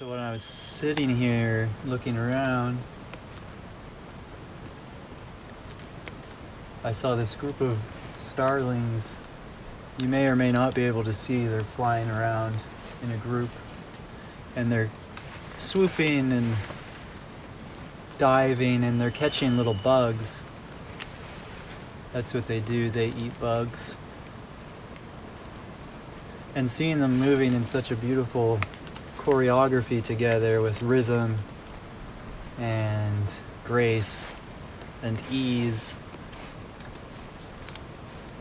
So when I was sitting here looking around, I saw this group of starlings. You may or may not be able to see, they're flying around in a group, and they're swooping and diving, and they're catching little bugs. That's what they do, they eat bugs. And seeing them moving in such a beautiful choreography together with rhythm and grace and ease,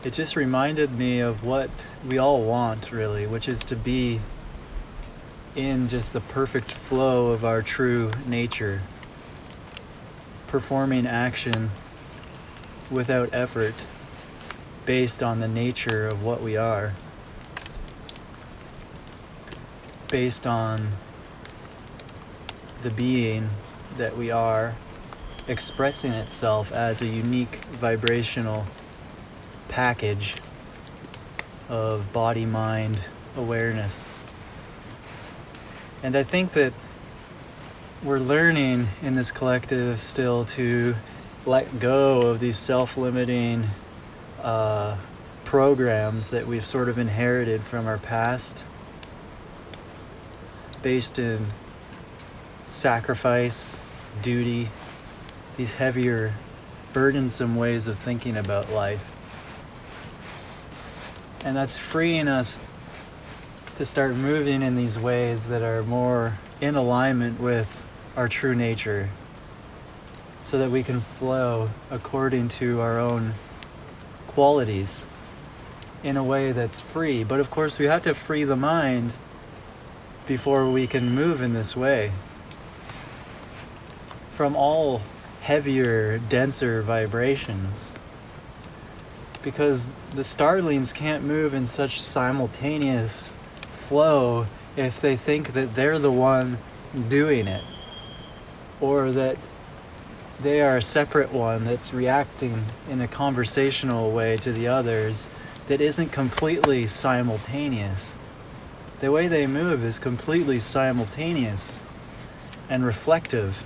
it just reminded me of what we all want, really, which is to be in just the perfect flow of our true nature, performing action without effort, based on the nature of what we are, based on the being that we are, expressing itself as a unique vibrational package of body-mind awareness. And I think that we're learning in this collective still to let go of these self-limiting programs that we've sort of inherited from our past, based in sacrifice, duty, these heavier, burdensome ways of thinking about life. And that's freeing us to start moving in these ways that are more in alignment with our true nature, so that we can flow according to our own qualities in a way that's free. But of course, we have to free the mind before we can move in this way from all heavier, denser vibrations. Because the starlings can't move in such simultaneous flow if they think that they're the one doing it, or that they are a separate one that's reacting in a conversational way to the others that isn't completely simultaneous. The way they move is completely simultaneous and reflective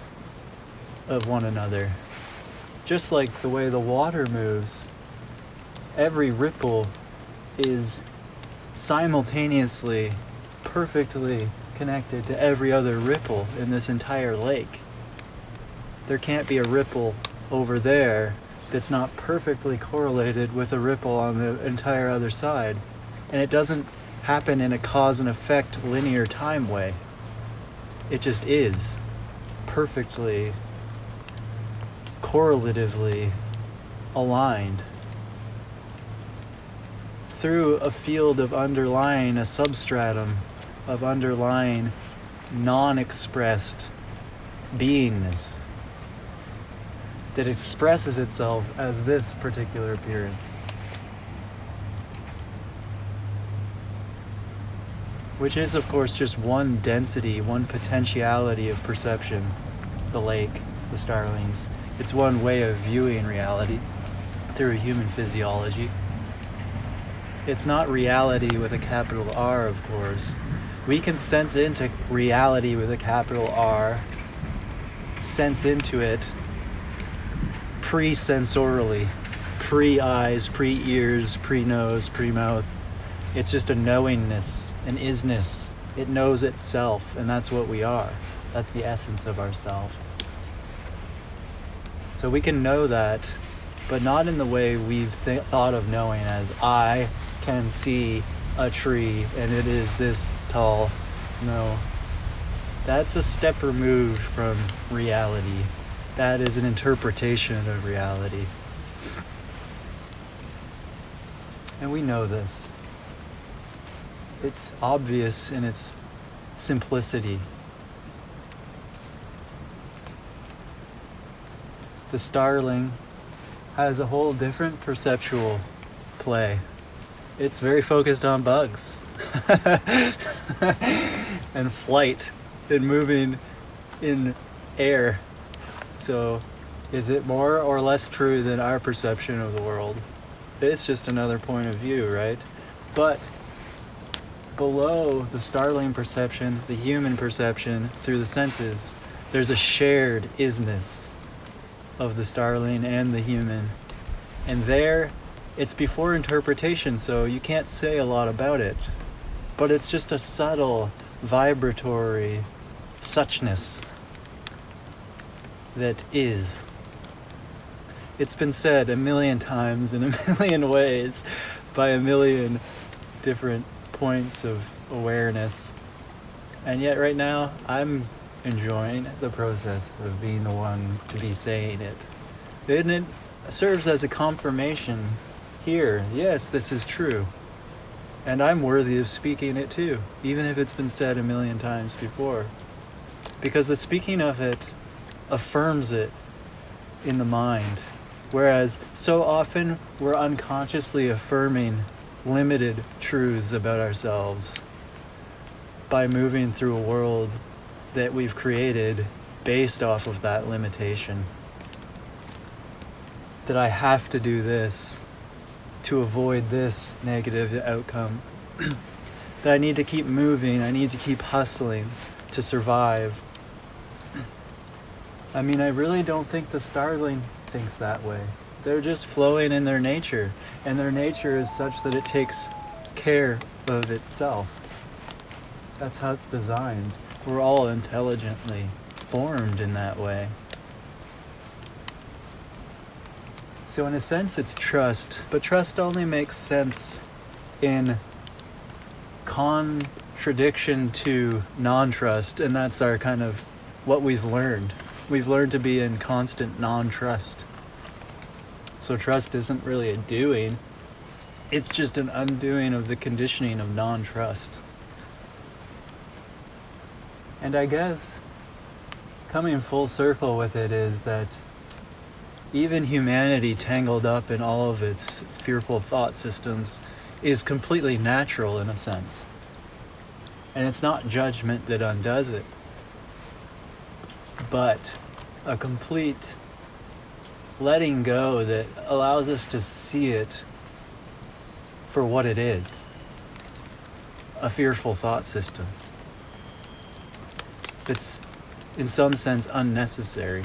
of one another. Just like the way the water moves, every ripple is simultaneously, perfectly connected to every other ripple in this entire lake. There can't be a ripple over there that's not perfectly correlated with a ripple on the entire other side. And it doesn't happen in a cause and effect linear time way. It just is perfectly, correlatively aligned through a field of underlying, a substratum of underlying non-expressed beingness that expresses itself as this particular appearance, which is of course just one density, one potentiality of perception, the lake, the starlings. It's one way of viewing reality through a human physiology. It's not reality with a capital R, of course. We can sense into reality with a capital R, sense into it pre-sensorily, pre-eyes, pre-ears, pre-nose, pre-mouth. It's just a knowingness, an isness. It knows itself, and that's what we are. That's the essence of ourself. So we can know that, but not in the way we've thought of knowing as I can see a tree and it is this tall. No, that's a step removed from reality. That is an interpretation of reality. And we know this. It's obvious in its simplicity. The starling has a whole different perceptual play. It's very focused on bugs and flight and moving in air. So is it more or less true than our perception of the world? It's just another point of view, right? But below the starling perception, the human perception through the senses, there's a shared isness of the starling and the human. And there, it's before interpretation, so you can't say a lot about it. But it's just a subtle, vibratory suchness that is. It's been said a million times in a million ways by a million different points of awareness. And yet right now, I'm enjoying the process of being the one to be saying it. And it serves as a confirmation here. Yes, this is true. And I'm worthy of speaking it too, even if it's been said a million times before. Because the speaking of it affirms it in the mind. Whereas so often we're unconsciously affirming limited truths about ourselves by moving through a world that we've created based off of that limitation. That I have to do this to avoid this negative outcome. That I need to keep moving, I need to keep hustling to survive. I mean, I really don't think the starling thinks that way. They're just flowing in their nature, and their nature is such that it takes care of itself. That's how it's designed. We're all intelligently formed in that way. So in a sense, it's trust, but trust only makes sense in contradiction to non-trust, and that's our kind of what we've learned. We've learned to be in constant non-trust. So trust isn't really a doing, it's just an undoing of the conditioning of non-trust. And I guess coming full circle with it is that even humanity tangled up in all of its fearful thought systems is completely natural in a sense. And it's not judgment that undoes it, but a complete letting go that allows us to see it for what it is, a fearful thought system. It's in some sense unnecessary.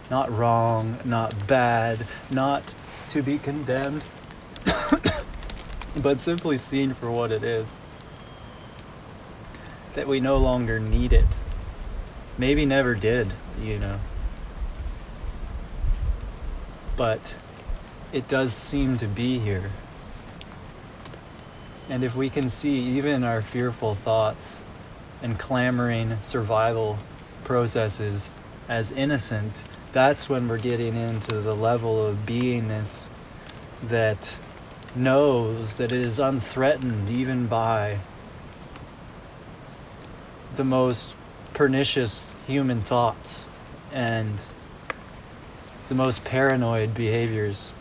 Not wrong, not bad, not to be condemned, but simply seen for what it is. That we no longer need it. Maybe never did, But it does seem to be here. And if we can see even our fearful thoughts and clamoring survival processes as innocent, that's when we're getting into the level of beingness that knows that it is unthreatened even by the most pernicious human thoughts and the most paranoid behaviors.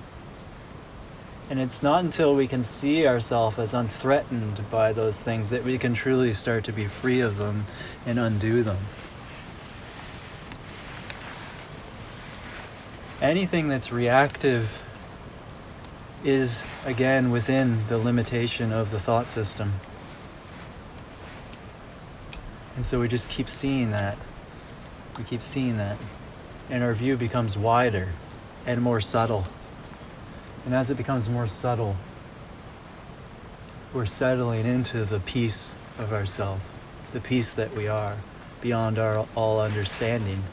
And it's not until we can see ourselves as unthreatened by those things that we can truly start to be free of them and undo them. Anything that's reactive is, again, within the limitation of the thought system. And so we just keep seeing that. We keep seeing that. And our view becomes wider and more subtle. And as it becomes more subtle, we're settling into the peace of ourself, the peace that we are, beyond our all understanding,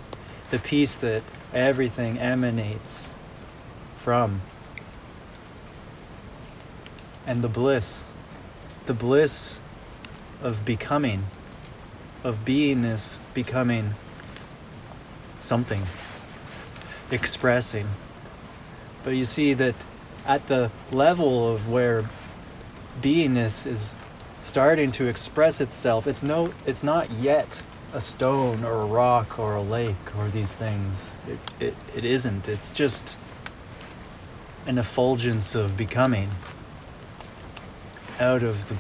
the peace that everything emanates from. And the bliss of becoming, of beingness becoming something, expressing. But you see that at the level of where beingness is starting to express itself, it's not yet a stone or a rock or a lake or these things. It isn't. It's just an effulgence of becoming out of the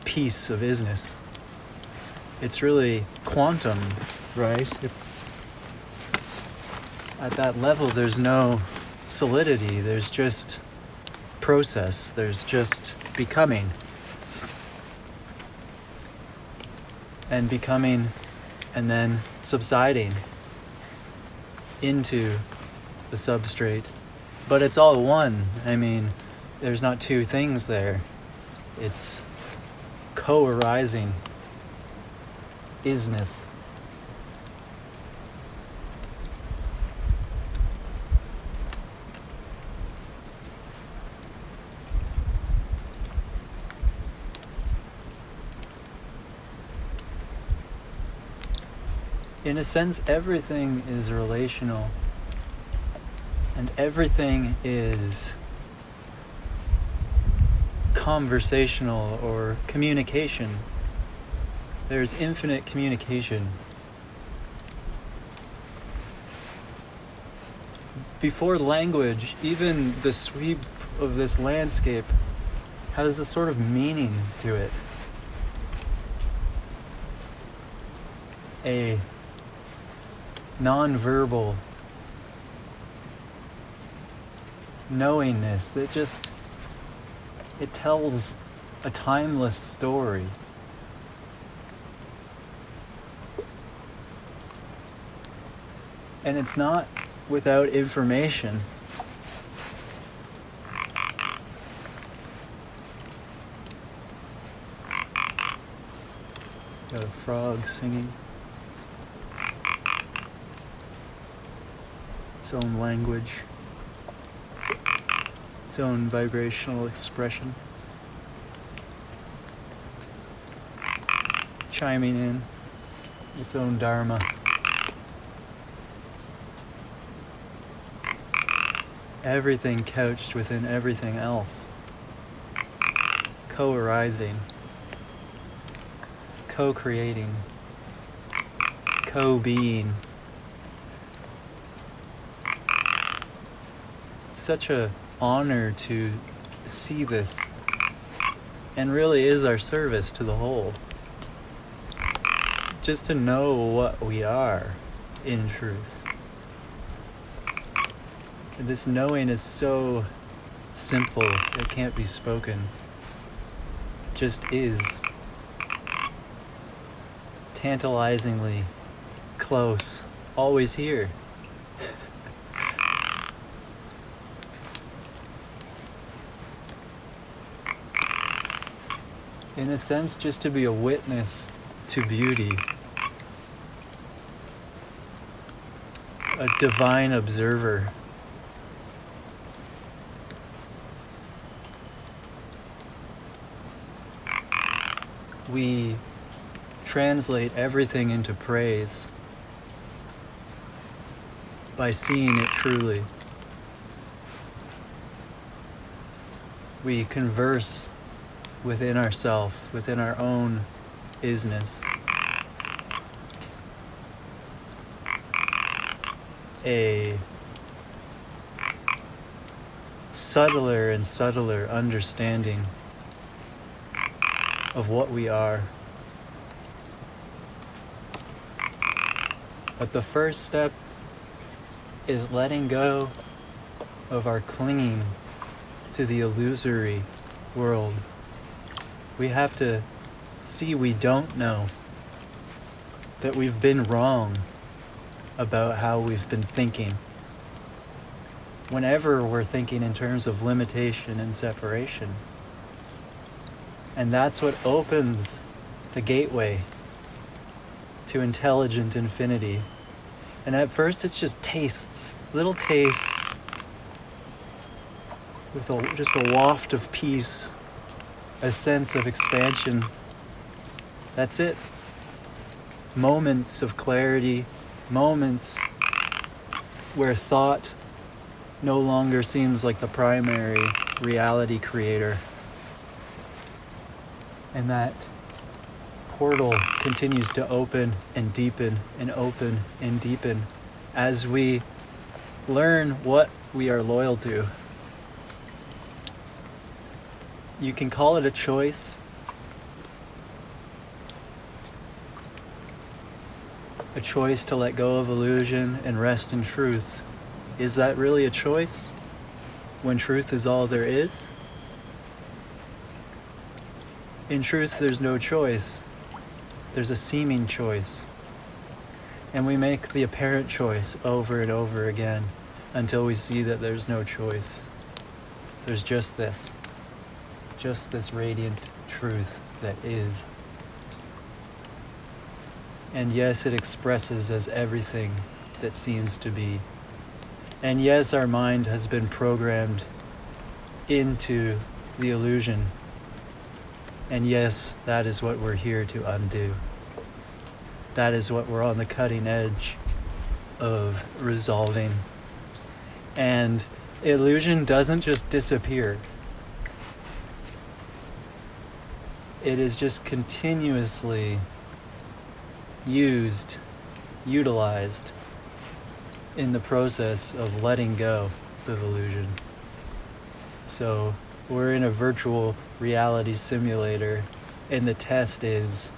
peace of isness. It's really quantum, right? It's at that level there's no solidity, there's just process, there's just becoming. and becoming and then subsiding into the substrate. But it's all one. I mean, there's not two things there. It's co-arising isness. In a sense, everything is relational, and everything is conversational or communication. There's infinite communication. Before language, even the sweep of this landscape has a sort of meaning to it. A non-verbal knowingness that just, it tells a timeless story. And it's not without information. Got a frog singing its own language, its own vibrational expression, chiming in its own dharma. Everything couched within everything else, co-arising, co-creating, co-being. Such a honor to see this, and really is our service to the whole. Just to know what we are in truth. This knowing is so simple, it can't be spoken. Just is. Tantalizingly close, always here. In a sense, just to be a witness to beauty. A divine observer. We translate everything into praise by seeing it truly. We converse within ourselves, within our own isness. A subtler and subtler understanding of what we are. But the first step is letting go of our clinging to the illusory world. We have to see we don't know, that we've been wrong about how we've been thinking. Whenever we're thinking in terms of limitation and separation. And that's what opens the gateway to intelligent infinity. And at first it's just tastes, little tastes, with just a waft of peace, a sense of expansion. That's it. Moments of clarity, moments where thought no longer seems like the primary reality creator. And that portal continues to open and deepen and open and deepen as we learn what we are loyal to. You can call it a choice. A choice to let go of illusion and rest in truth. Is that really a choice when truth is all there is? In truth, there's no choice. There's a seeming choice. And we make the apparent choice over and over again until we see that there's no choice. There's just this radiant truth that is. And yes, it expresses as everything that seems to be. And yes, our mind has been programmed into the illusion. And yes, that is what we're here to undo. That is what we're on the cutting edge of resolving. And illusion doesn't just disappear. It is just continuously utilized in the process of letting go of illusion. So we're in a virtual reality simulator, and the test is,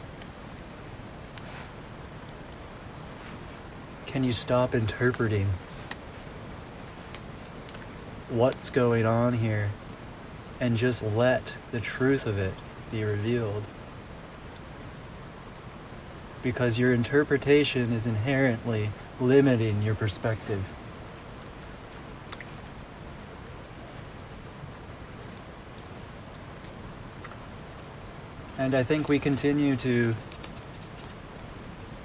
can you stop interpreting what's going on here and just let the truth of it be revealed? Because your interpretation is inherently limiting your perspective. And I think we continue to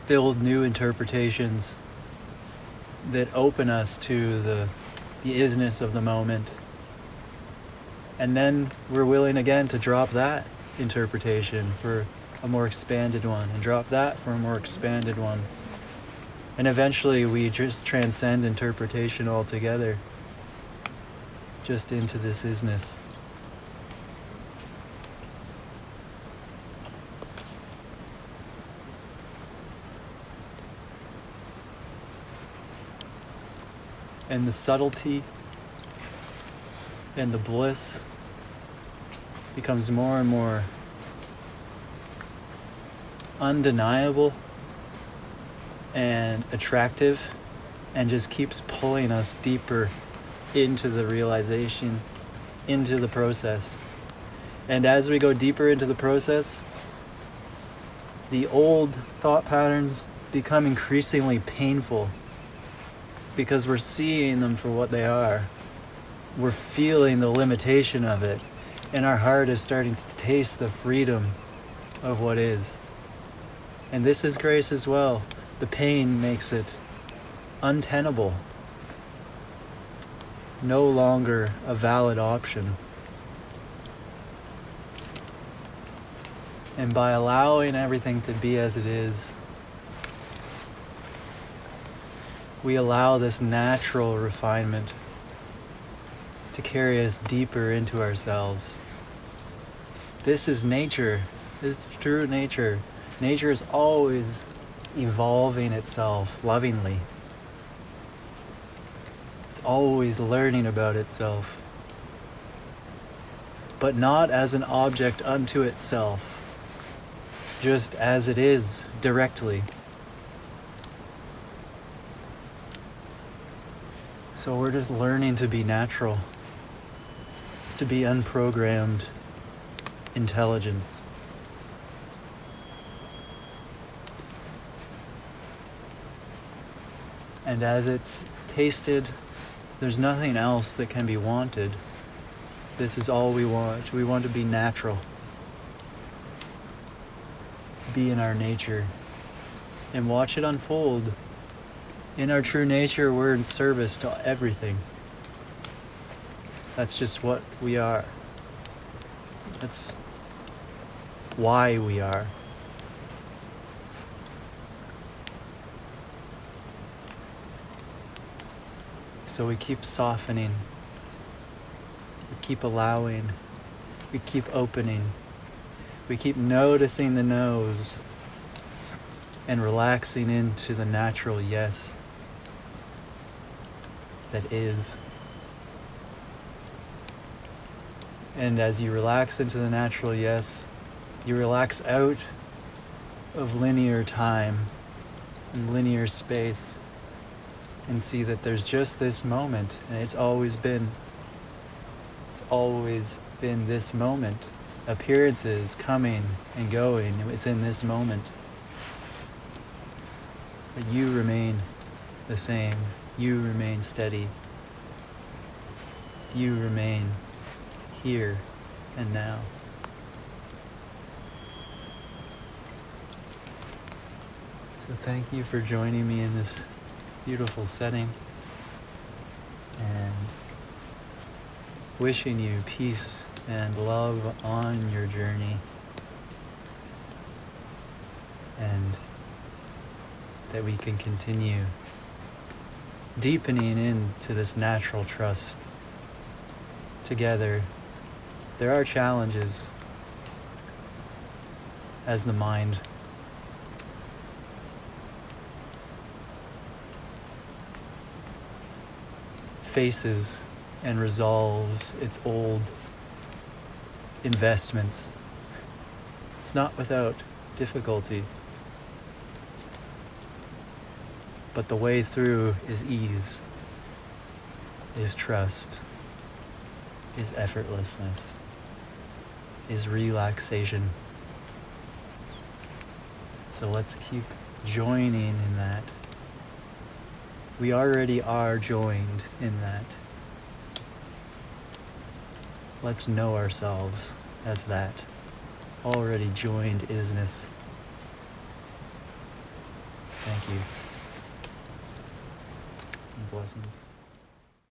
build new interpretations that open us to the isness of the moment. And then we're willing again to drop that interpretation for a more expanded one, and drop that for a more expanded one. And eventually we just transcend interpretation altogether, just into this isness. And the subtlety and the bliss becomes more and more undeniable and attractive, and just keeps pulling us deeper into the realization, into the process. And as we go deeper into the process, the old thought patterns become increasingly painful, because we're seeing them for what they are. We're feeling the limitation of it, and our heart is starting to taste the freedom of what is. And this is grace as well. The pain makes it untenable, no longer a valid option. And by allowing everything to be as it is, we allow this natural refinement to carry us deeper into ourselves. This is nature. This is true nature. Nature is always evolving itself lovingly. It's always learning about itself, but not as an object unto itself, just as it is directly. So we're just learning to be natural, to be unprogrammed intelligence. And as it's tasted, there's nothing else that can be wanted. This is all we want. We want to be natural, be in our nature, and watch it unfold. In our true nature, we're in service to everything. That's just what we are. That's why we are. So we keep softening, we keep allowing, we keep opening, we keep noticing the no's and relaxing into the natural yes that is. And as you relax into the natural yes, you relax out of linear time and linear space, and see that there's just this moment, and it's always been this moment. Appearances coming and going within this moment. That you remain the same. You remain steady. You remain here and now. So thank you for joining me in this beautiful setting, and wishing you peace and love on your journey, and that we can continue deepening into this natural trust together. There are challenges as the mind faces and resolves its old investments. It's not without difficulty, but the way through is ease, is trust, is effortlessness, is relaxation. So let's keep joining in that. We already are joined in that. Let's know ourselves as that already joined isness. Thank you. And blessings.